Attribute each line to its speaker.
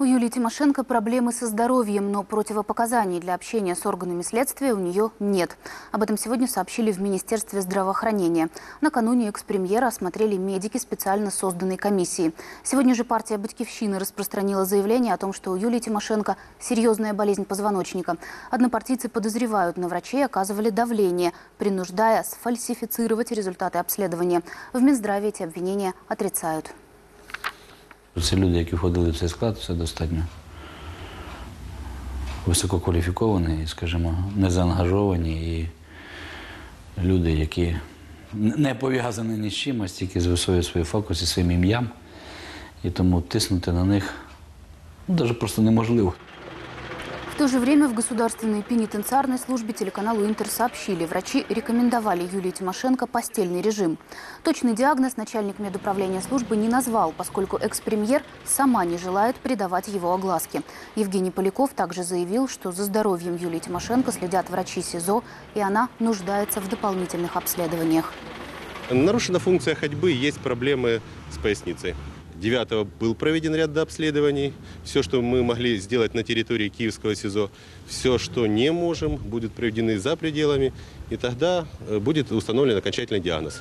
Speaker 1: У Юлии Тимошенко проблемы со здоровьем, но противопоказаний для общения с органами следствия у нее нет. Об этом сегодня сообщили в Министерстве здравоохранения. Накануне экс-премьера осмотрели медики специально созданной комиссии. Сегодня же партия «Батькивщина» распространила заявление о том, что у Юлии Тимошенко серьезная болезнь позвоночника. Однопартийцы подозревают, на врачей оказывали давление, принуждая сфальсифицировать результаты обследования. В Минздраве эти обвинения отрицают.
Speaker 2: Це люди, які входили в цей склад, все достатньо висококваліфіковані, скажімо, незаангажовані і люди, які не пов'язані ні з чимось, тільки з своїм фокусом, своїм ім'ям. І тому тиснути на них навіть просто неможливо.
Speaker 1: В то же время в Государственной пенитенциарной службе телеканалу «Интер» сообщили, врачи рекомендовали Юлии Тимошенко постельный режим. Точный диагноз начальник медуправления службы не назвал, поскольку экс-премьер сама не желает придавать его огласке. Евгений Поляков также заявил, что за здоровьем Юлии Тимошенко следят врачи СИЗО, и она нуждается в дополнительных обследованиях.
Speaker 3: Нарушена функция ходьбы, есть проблемы с поясницей. 9-го был проведен ряд дообследований. Все, что мы могли сделать на территории Киевского СИЗО, все, что не можем, будет проведены за пределами, и тогда будет установлен окончательный диагноз.